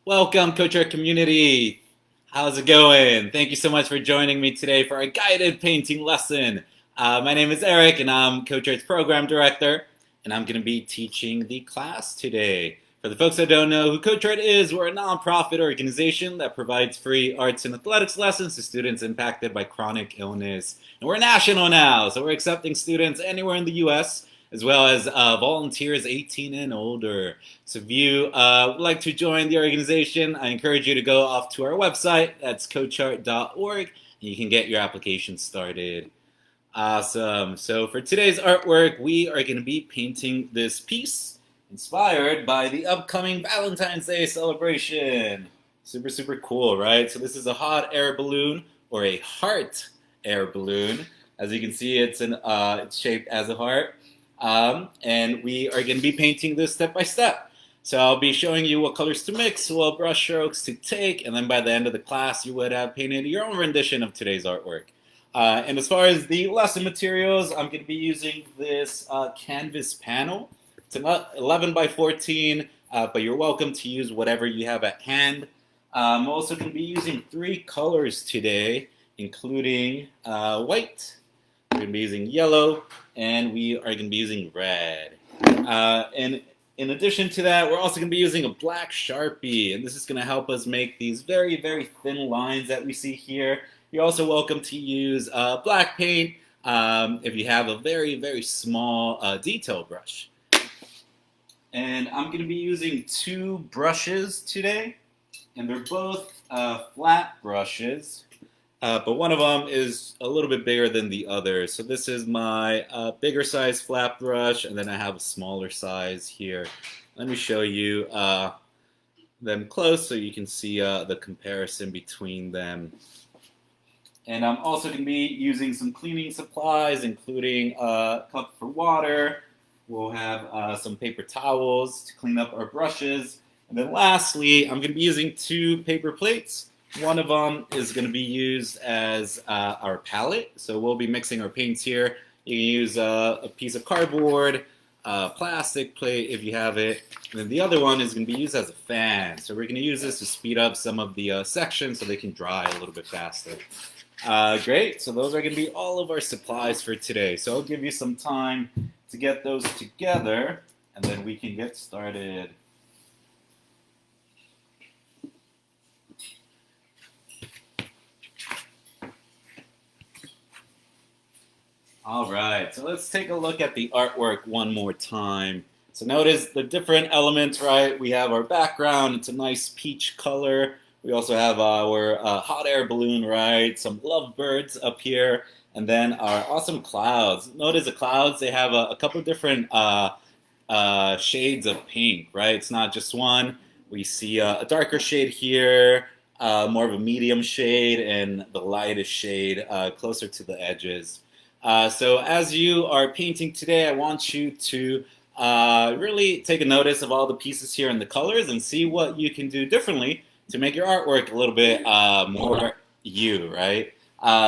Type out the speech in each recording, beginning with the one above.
Welcome, Coach Erick community. How's it going? Thank you so much for joining me today for a guided painting lesson. My name is Eric, and I'm Coach Erick's program director, and I'm going to be teaching the class today. For the folks that don't know who Coach Erick is, we're a nonprofit organization that provides free arts and athletics lessons to students impacted by chronic illness. And we're national now, so we're accepting students anywhere in the U.S., as well as volunteers 18 and older. So if you would like to join the organization, I encourage you to go off to our website. That's coachart.org, and you can get your application started. Awesome. So for today's artwork, we are going to be painting this piece inspired by the upcoming Valentine's Day celebration. Super cool, right? So this is a hot air balloon, or a heart air balloon. As you can see, it's shaped as a heart. And we are going to be painting this step by step. So I'll be showing you what colors to mix, what brush strokes to take, and then by the end of the class you would have painted your own rendition of today's artwork. And as far as the lesson materials, I'm going to be using this canvas panel. It's an 11 by 14, but you're welcome to use whatever you have at hand. I'm also going to be using 3 colors today, including white. We're going to be using yellow, and we are going to be using red. And in addition to that, we're also going to be using a black Sharpie, and this is going to help us make these very thin lines that we see here. You're also welcome to use black paint if you have a very small detail brush. And I'm going to be using 2 brushes today, and they're both flat brushes. But one of them is a little bit bigger than the other. So this is my bigger size flat brush, and then I have a smaller size here. Let me show you them close so you can see the comparison between them. And I'm also going to be using some cleaning supplies, including a cup for water. We'll have some paper towels to clean up our brushes. And then lastly, I'm going to be using 2 paper plates. One of them is going to be used as our palette. So we'll be mixing our paints here. You can use a piece of cardboard, plastic plate if you have it. And then the other one is going to be used as a fan. So we're going to use this to speed up some of the sections so they can dry a little bit faster. Great. So those are going to be all of our supplies for today. So I'll give you some time to get those together, and then we can get started. All right, so let's take a look at the artwork one more time. So notice the different elements, right? We have our background, it's a nice peach color. We also have our hot air balloon, right? Some lovebirds up here, and then our awesome clouds. Notice the clouds, they have a couple of different shades of pink, right? It's not just one. We see a darker shade here, more of a medium shade, and the lightest shade closer to the edges. So as you are painting today, I want you to really take a notice of all the pieces here and the colors and see what you can do differently to make your artwork a little bit more you, right?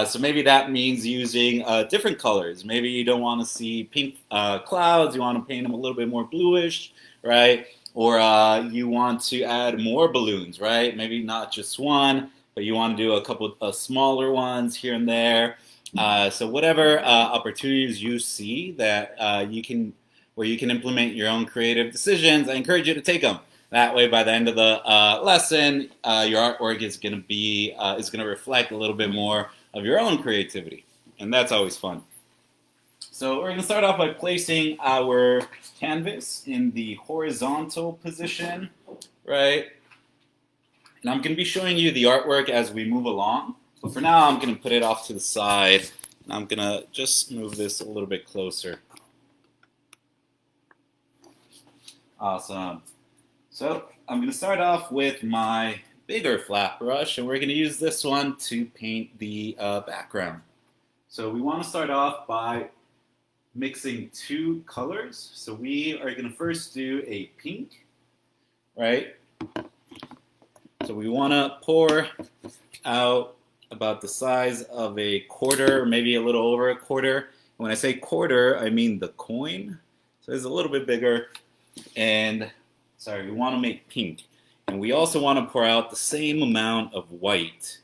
So maybe that means using different colors. Maybe you don't want to see pink clouds, you want to paint them a little bit more bluish, right? Or you want to add more balloons, right? Maybe not just one, but you want to do a couple of smaller ones here and there. So whatever opportunities you see that where you can implement your own creative decisions, I encourage you to take them. That way, by the end of the lesson, your artwork is going to reflect a little bit more of your own creativity, and that's always fun. So we're going to start off by placing our canvas in the horizontal position, right? And I'm going to be showing you the artwork as we move along. But for now, I'm going to put it off to the side, and I'm going to just move this a little bit closer. Awesome. So I'm going to start off with my bigger flat brush, and we're going to use this one to paint the background. So we want to start off by mixing 2 colors. So we are going to first do a pink, right? So we want to pour out about the size of a quarter, or maybe a little over a quarter. When I say quarter, I mean the coin. So it's a little bit bigger. And sorry, we want to make pink. And we also want to pour out the same amount of white,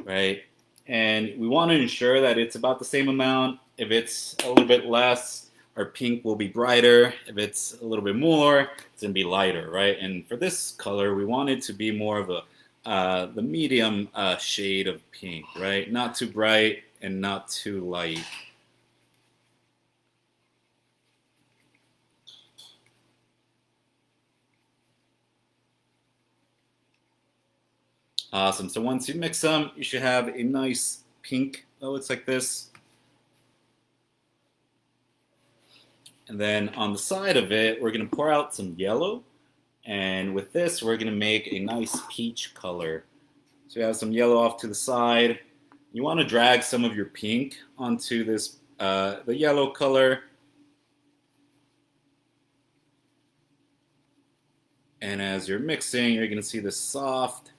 right? And we want to ensure that it's about the same amount. If it's a little bit less, our pink will be brighter. If it's a little bit more, it's going to be lighter, right? And for this color, we want it to be more of the medium shade of pink, right? Not too bright and not too light. Awesome. So once you mix them, you should have a nice pink that looks like this. And then on the side of it, we're going to pour out some yellow. And with this, we're going to make a nice peach color. So you have some yellow off to the side. You want to drag some of your pink onto this, the yellow color. And as you're mixing, you're going to see this soft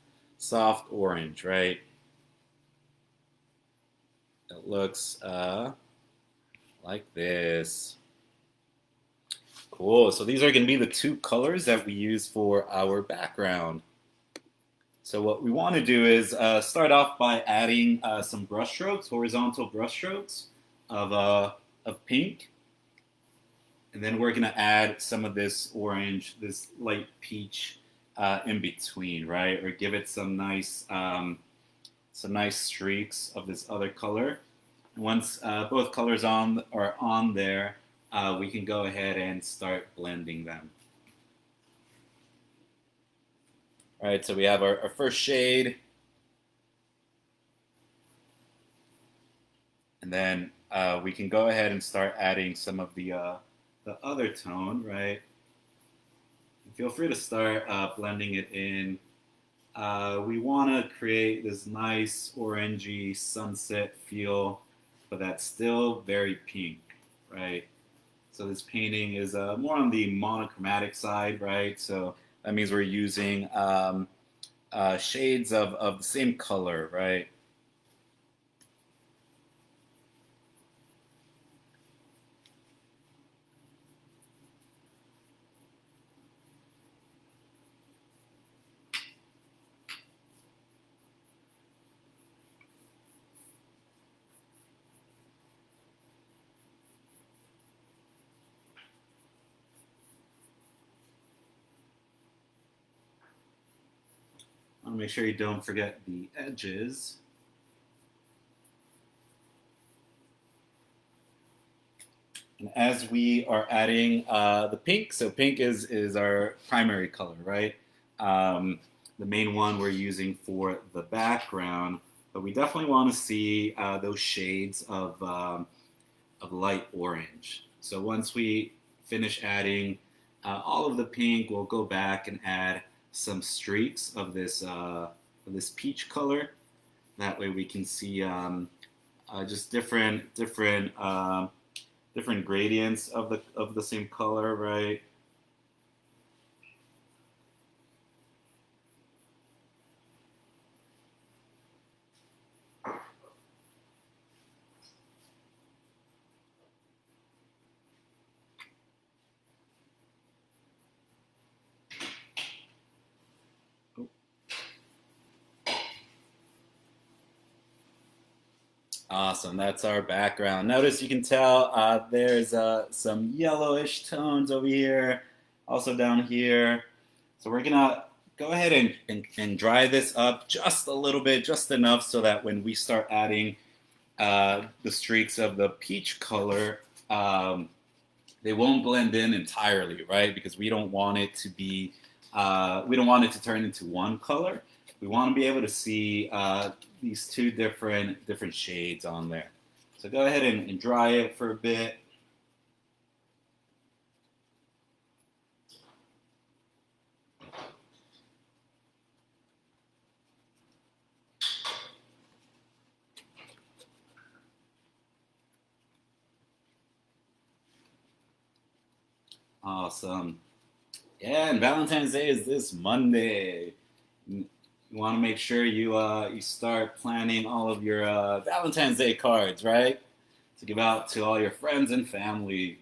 orange, right? It looks like this. Cool. So these are going to be the two colors that we use for our background. So what we want to do is start off by adding some brush strokes, horizontal brush strokes of pink. And then we're going to add some of this orange, this light peach in between, right? Or give it some nice streaks of this other color. And once both colors are on there, we can go ahead and start blending them. All right, so we have our first shade. And then we can go ahead and start adding some of the other tone, right? Feel free to start blending it in. We want to create this nice orangey sunset feel, but that's still very pink, right? So this painting is more on the monochromatic side, right? So that means we're using shades of the same color, right? I want to make sure you don't forget the edges. And as we are adding the pink, so pink is our primary color, right? The main one we're using for the background, but we definitely want to see those shades of light orange. So once we finish adding all of the pink, we'll go back and add some streaks of this peach color. That way we can see just different gradients of the same color, right? Awesome, that's our background. Notice you can tell there's some yellowish tones over here, also down here. So we're gonna go ahead and dry this up just a little bit, just enough so that when we start adding the streaks of the peach color, they won't blend in entirely, right? Because we don't want it to be, we don't want it to turn into one color. We want to be able to see these two different shades on there. So go ahead and dry it for a bit. Awesome. Yeah, and Valentine's Day is this Monday. You want to make sure you start planning all of your Valentine's Day cards, right? To give out to all your friends and family.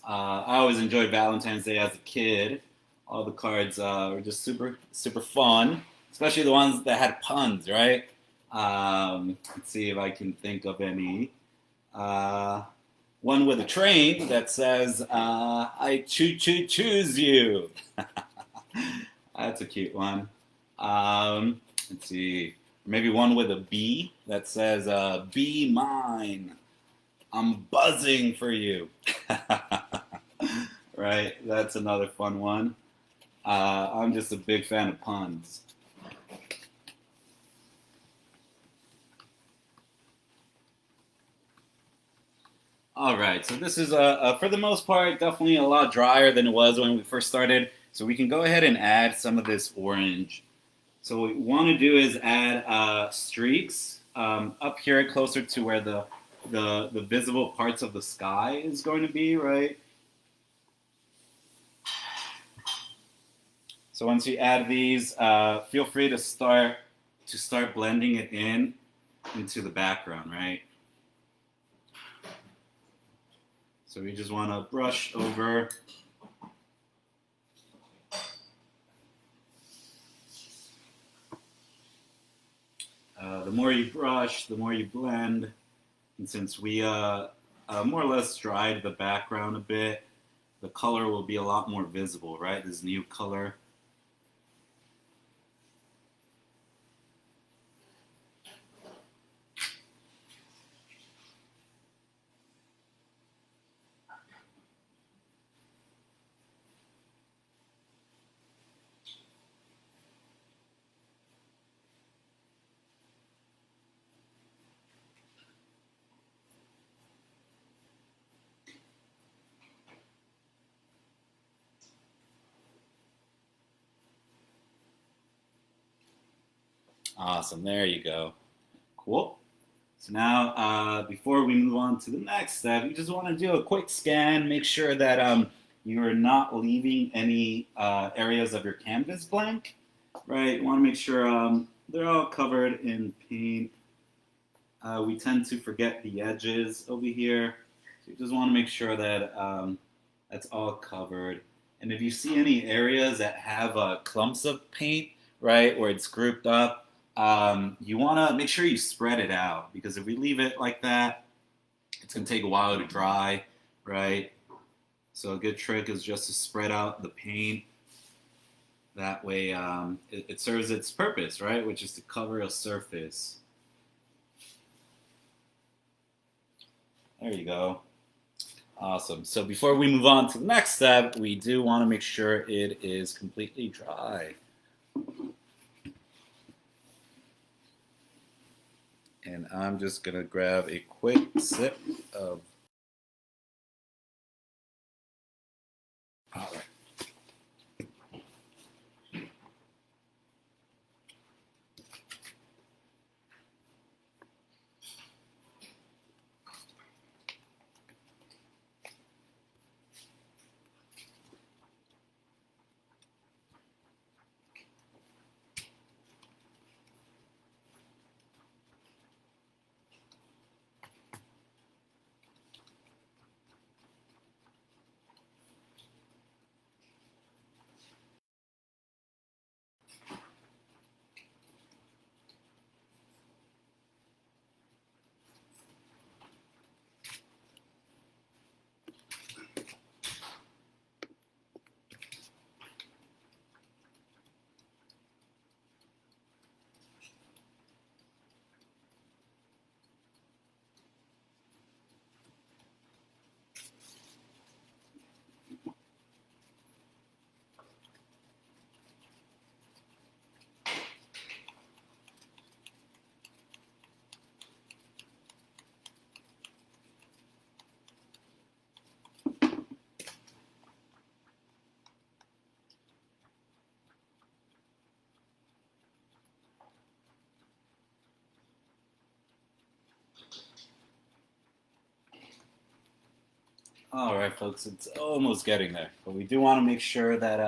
I always enjoyed Valentine's Day as a kid. All the cards were just super fun, especially the ones that had puns, right? Let's see if I can think of any. One with a train that says, I choose you. That's a cute one. Let's see. Maybe one with a bee that says, be mine. I'm buzzing for you. Right? That's another fun one. I'm just a big fan of puns. All right, so this is, for the most part, definitely a lot drier than it was when we first started. So we can go ahead and add some of this orange. So what we want to do is add streaks up here closer to where the visible parts of the sky is going to be, right? So once you add these, feel free to start blending it into the background, right? So we just want to brush over. The more you brush, the more you blend. And since we more or less dried the background a bit, the color will be a lot more visible, right? This new color. Awesome, there you go. Cool. So now, before we move on to the next step, you just want to do a quick scan, make sure that you are not leaving any areas of your canvas blank, right? You want to make sure they're all covered in paint. We tend to forget the edges over here, so you just want to make sure that that's all covered. And if you see any areas that have clumps of paint, right, where it's grouped up, you want to make sure you spread it out, because if we leave it like that, it's going to take a while to dry, right? So a good trick is just to spread out the paint. That way it serves its purpose, right? Which is to cover a surface. There you go. Awesome. So before we move on to the next step, we do want to make sure it is completely dry. And I'm just going to grab a quick sip of... All right. All right, folks, it's almost getting there. But we do want to make sure that,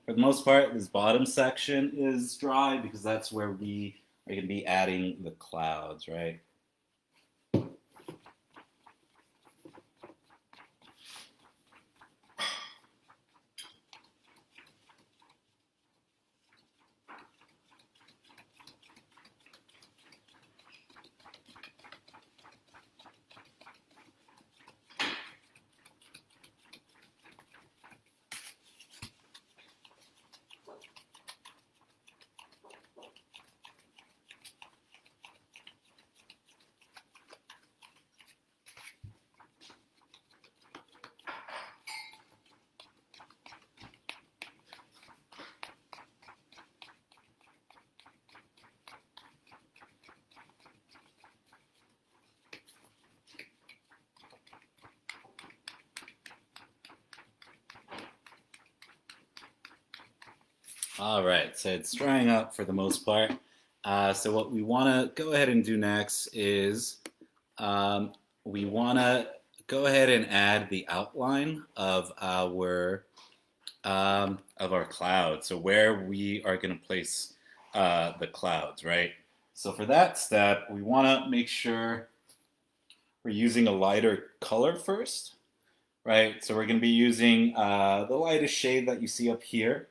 for the most part, this bottom section is dry, because that's where we are going to be adding the clouds, right? All right, so it's drying up for the most part. So what we want to go ahead and do next is um, we want to go ahead and add the outline of our cloud. So where we are going to place the clouds, right? So for that step, we want to make sure we're using a lighter color first, right? So we're going to be using the lightest shade that you see up here.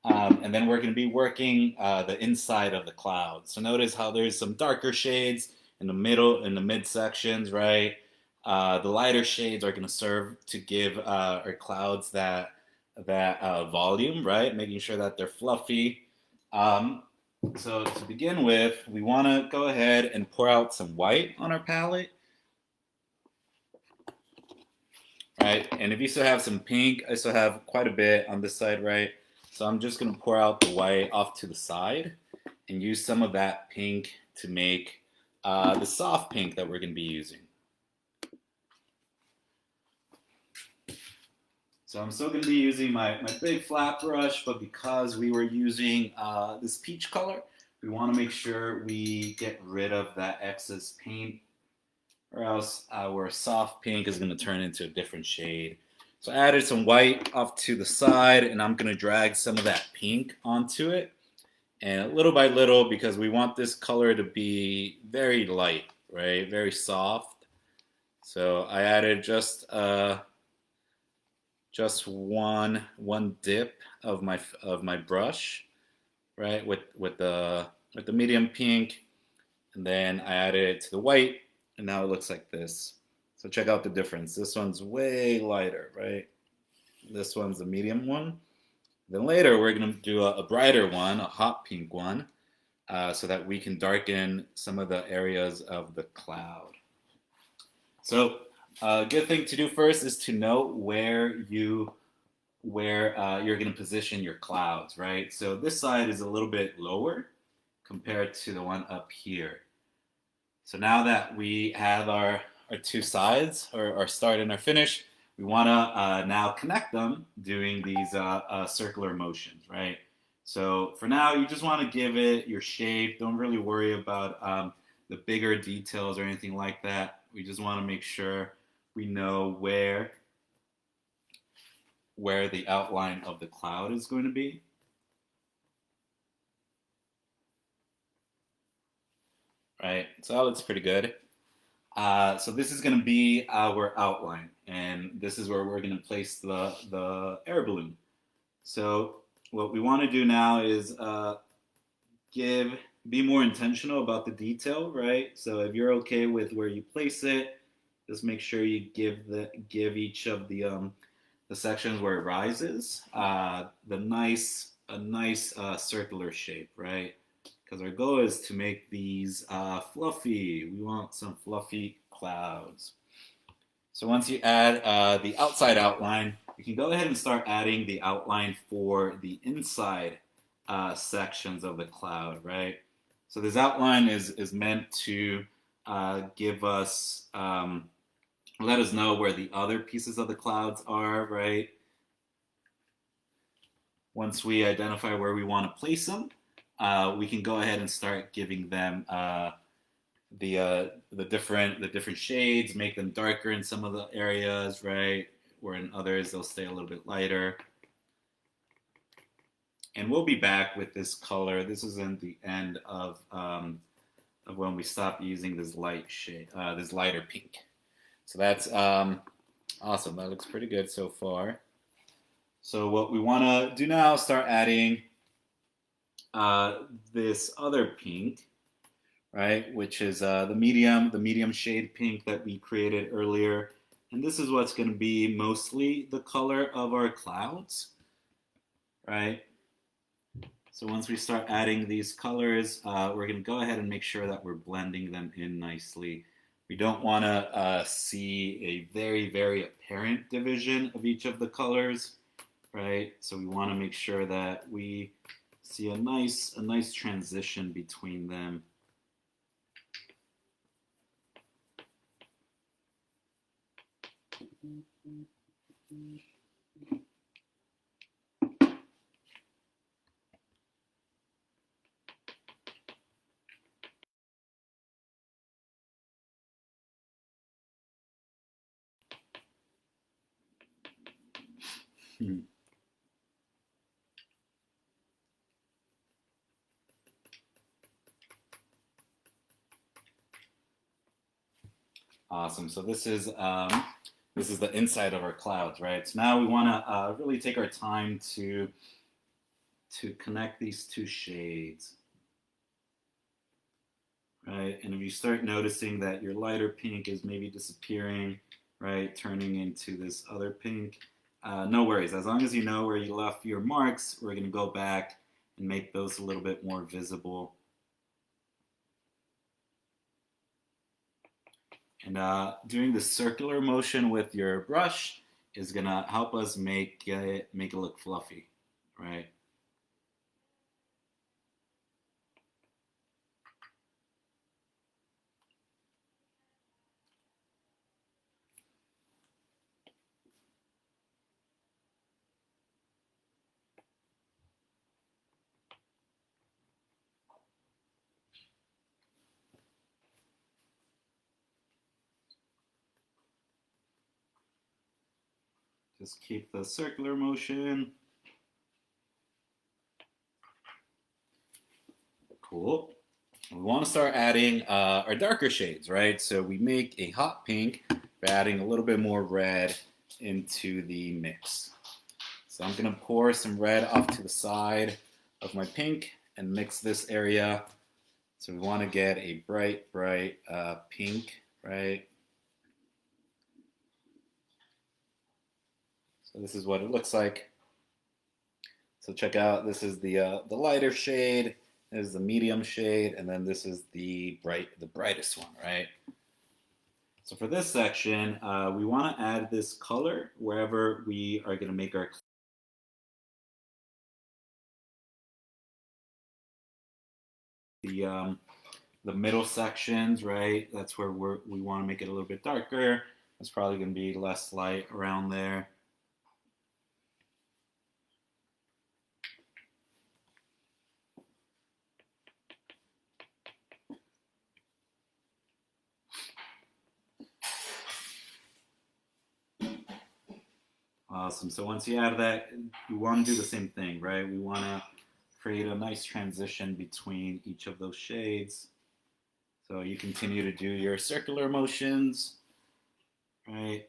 And then we're going to be working the inside of the cloud. So notice how there's some darker shades in the middle, in the mid sections, right? The lighter shades are going to serve to give our clouds that volume, right? Making sure that they're fluffy. Um, so to begin with, we want to go ahead and pour out some white on our palette, right? And if you still have some pink, I still have quite a bit on this side, right? So I'm just going to pour out the white off to the side and use some of that pink to make the soft pink that we're going to be using. So I'm still going to be using my big flat brush, but because we were using this peach color, we want to make sure we get rid of that excess paint, or else our soft pink is going to turn into a different shade. So I added some white off to the side, and I'm going to drag some of that pink onto it. And little by little, because we want this color to be very light, right? Very soft. So I added just one dip of my brush, right, with the medium pink, and then I added it to the white, and now it looks like this. So check out the difference. This one's way lighter, right? This one's the medium one. Then later we're gonna do a brighter one, a hot pink one, so that we can darken some of the areas of the cloud. So a good thing to do first is to know where you're going to position your clouds, right? So this side is a little bit lower compared to the one up here. So now that we have our two sides, our start and our finish, we want to now connect them doing these circular motions, right? So for now, you just want to give it your shape. Don't really worry about the bigger details or anything like that. We just want to make sure we know where the outline of the cloud is going to be. Right, so that looks pretty good. So this is going to be our outline, and this is where we're going to place the air balloon. So what we want to do now is be more intentional about the detail, right? So if you're okay with where you place it, just make sure you give each of the sections where it rises a nice circular shape, right? Because our goal is to make these fluffy. We want some fluffy clouds. So once you add the outside outline, you can go ahead and start adding the outline for the inside sections of the cloud, right? So this outline is meant to give us, let us know where the other pieces of the clouds are, right? Once we identify where we want to place them, we can go ahead and start giving them the different shades, make them darker in some of the areas, right? Where in others they'll stay a little bit lighter. And we'll be back with this color. This isn't the end of when we stop using this light shade, this lighter pink. So that's awesome. That looks pretty good so far. So what we want to do now is start adding this other pink, right? Which is the medium shade pink that we created earlier. And this is what's going to be mostly the color of our clouds, right? So once we start adding these colors, we're going to go ahead and make sure that we're blending them in nicely. We don't want to see a very, very apparent division of each of the colors, right? So we want to make sure that we see a nice transition between them. Awesome. So this is the inside of our clouds, right? So now we want to really take our time to connect these two shades, right? And if you start noticing that your lighter pink is maybe disappearing, right, turning into this other pink, no worries. As long as you know where you left your marks, we're going to go back and make those a little bit more visible. And doing the circular motion with your brush is going to help us make it look fluffy, right? Just keep the circular motion. Cool. We want to start adding our darker shades, right? So we make a hot pink by adding a little bit more red into the mix. So I'm going to pour some red off to the side of my pink and mix this area. So we want to get a bright pink, right? So this is what it looks like. So check out, this is the lighter shade, this is the medium shade, and then this is the brightest one, right? So for this section, we want to add this color wherever we are going to make our the middle sections, right? That's where we want to make it a little bit darker. It's probably going to be less light around there. Awesome. So once you add that, you want to do the same thing, right? We want to create a nice transition between each of those shades. So you continue to do your circular motions, right?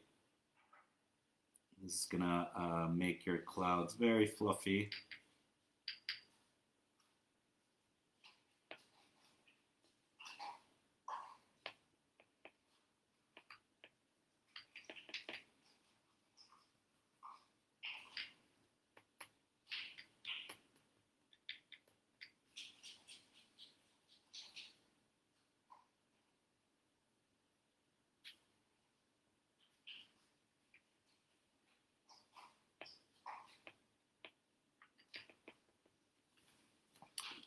This is gonna make your clouds very fluffy.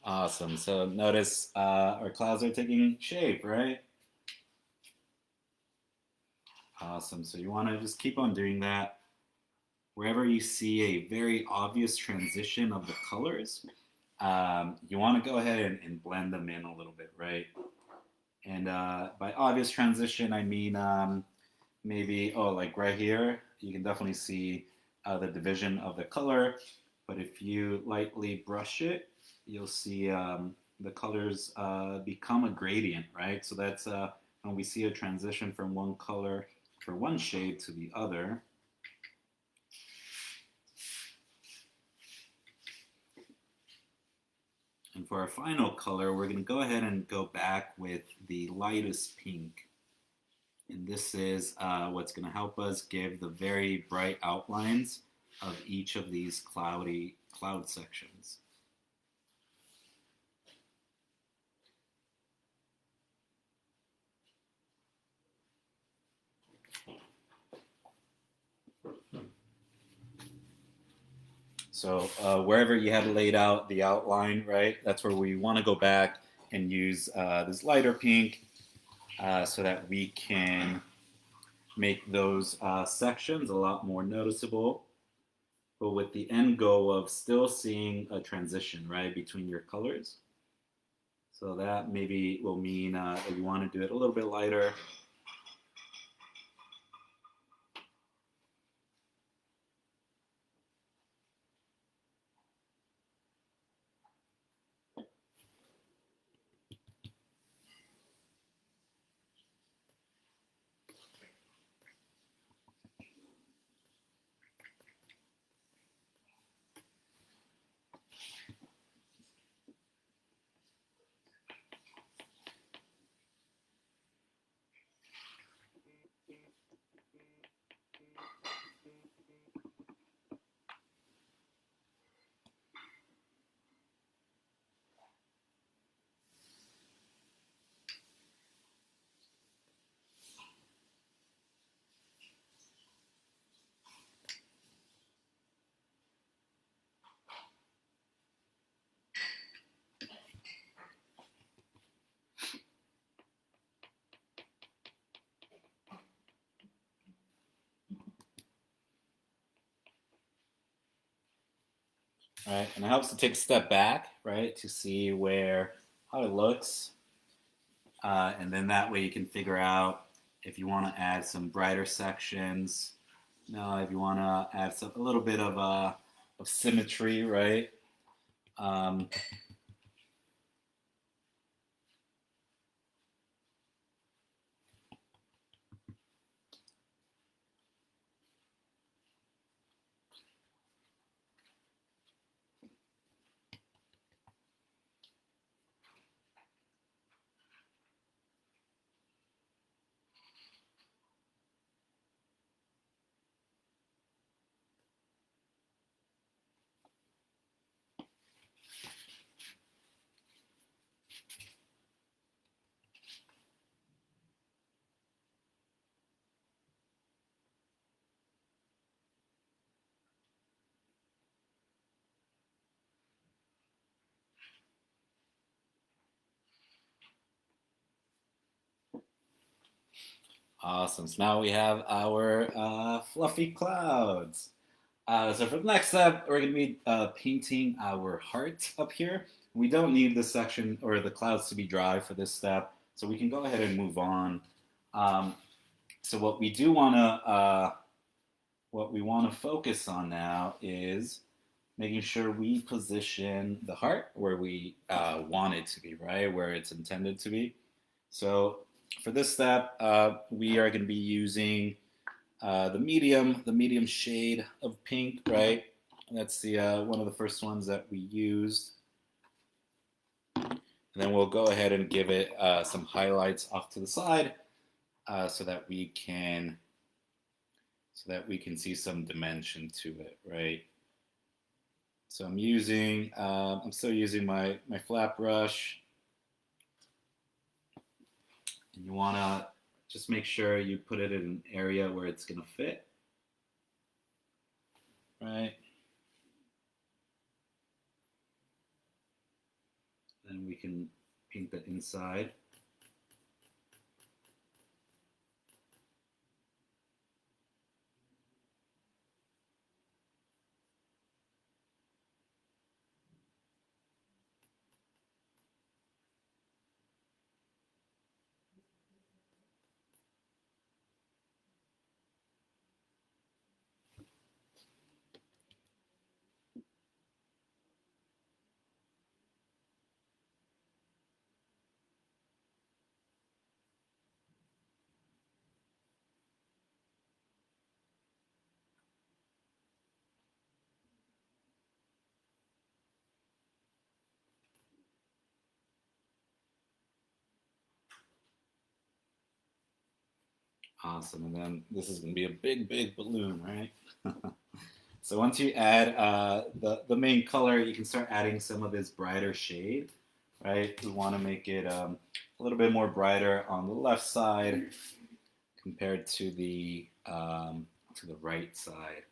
Awesome. So notice our clouds are taking shape, right? Awesome. So you want to just keep on doing that. Wherever you see a very obvious transition of the colors, you want to go ahead and blend them in a little bit, right? And by obvious transition, I mean maybe, like right here, you can definitely see the division of the color. But if you lightly brush it, you'll see the colors become a gradient, right? So that's when we see a transition from one color for one shade to the other. And for our final color, we're going to go ahead and go back with the lightest pink. And this is what's going to help us give the very bright outlines of each of these cloud sections. So wherever you had laid out the outline, right, that's where we want to go back and use this lighter pink so that we can make those sections a lot more noticeable, but with the end goal of still seeing a transition, right, between your colors. So that maybe will mean that you want to do it a little bit lighter. right? And it helps to take a step back, right, to see how it looks, and then that way you can figure out if you want to add some brighter sections, if you want to add a little bit of symmetry, right? Um, Awesome. So now we have our fluffy clouds. So for the next step, we're going to be painting our heart up here. We don't need this section or the clouds to be dry for this step, so we can go ahead and move on. So what we want to focus on now is making sure we position the heart where we want it to be, right? Where it's intended to be. So for this step, we are going to be using the medium shade of pink, right? That's the one of the first ones that we used. And then we'll go ahead and give it some highlights off to the side so that we can see some dimension to it, right? So I'm still using my flat brush. And you want to just make sure you put it in an area where it's going to fit, right? Then we can paint the inside. Awesome. And then this is going to be a big balloon, right? So once you add the main color, you can start adding some of this brighter shade, right? We want to make it a little bit more brighter on the left side compared to the right side.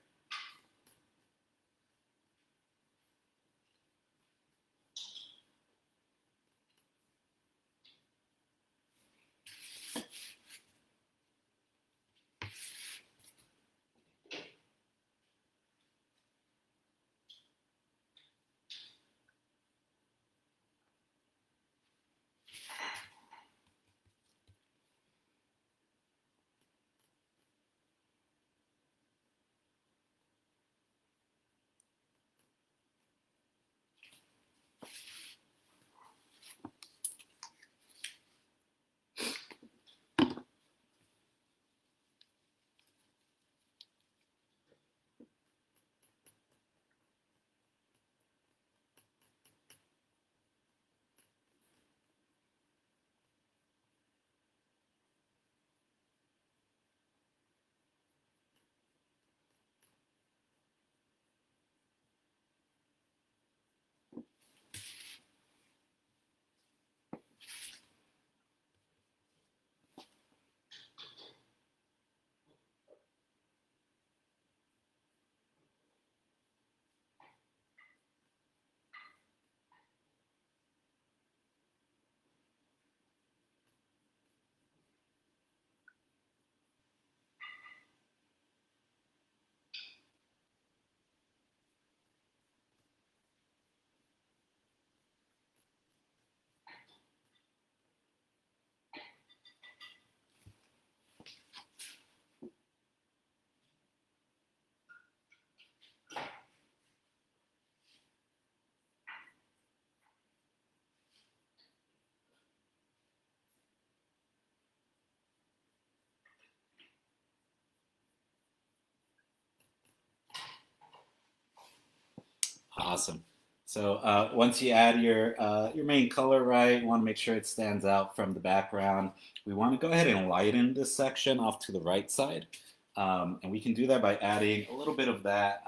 Awesome. So once you add your main color, right, you want to make sure it stands out from the background. We want to go ahead and lighten this section off to the right side. And we can do that by adding a little bit of that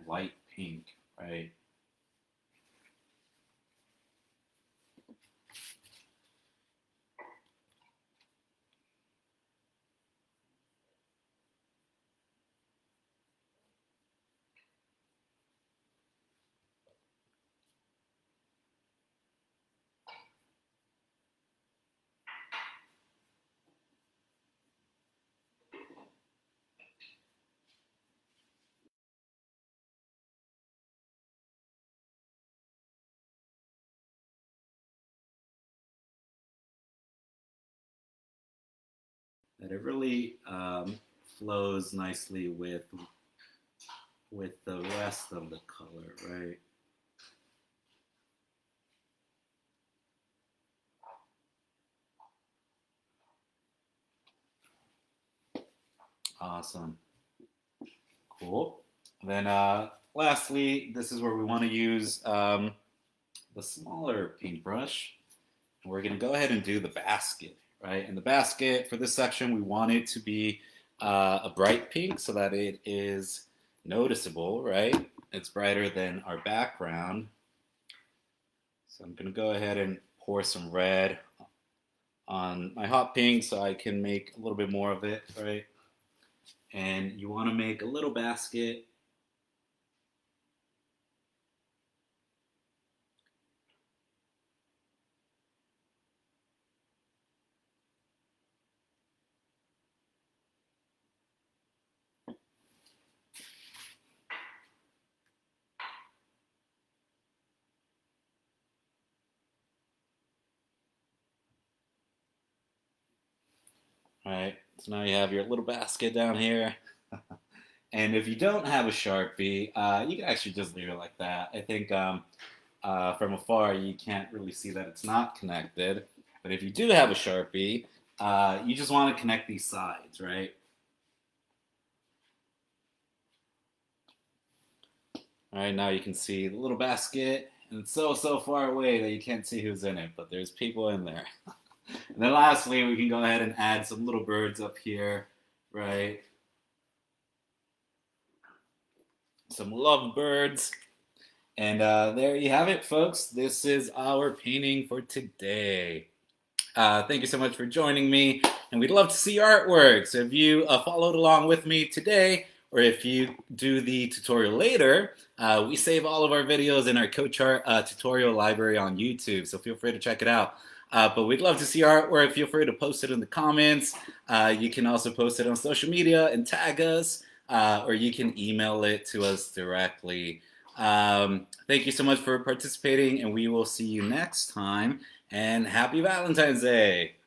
light pink, right? That it really flows nicely with the rest of the color, right? Awesome. Cool. Then lastly, this is where we want to use the smaller paintbrush. We're going to go ahead and do the basket, right? And the basket for this section, we want it to be a bright pink so that it is noticeable, right? It's brighter than our background. So I'm going to go ahead and pour some red on my hot pink so I can make a little bit more of it, right? And you want to make a little basket. All right, so now you have your little basket down here. And if you don't have a Sharpie, you can actually just leave it like that. I think from afar you can't really see that it's not connected. But if you do have a Sharpie, you just want to connect these sides, right? All right, now you can see the little basket, and it's so far away that you can't see who's in it, but there's people in there. And then lastly, we can go ahead and add some little birds up here, right? Some love birds. And there you have it, folks. This is our painting for today. Thank you so much for joining me, and we'd love to see your artwork. So if you followed along with me today, or if you do the tutorial later, we save all of our videos in our Coach Art tutorial library on YouTube, so feel free to check it out. But we'd love to see your artwork. Feel free to post it in the comments. You can also post it on social media and tag us, or you can email it to us directly. Thank you so much for participating, and we will see you next time. And happy Valentine's Day!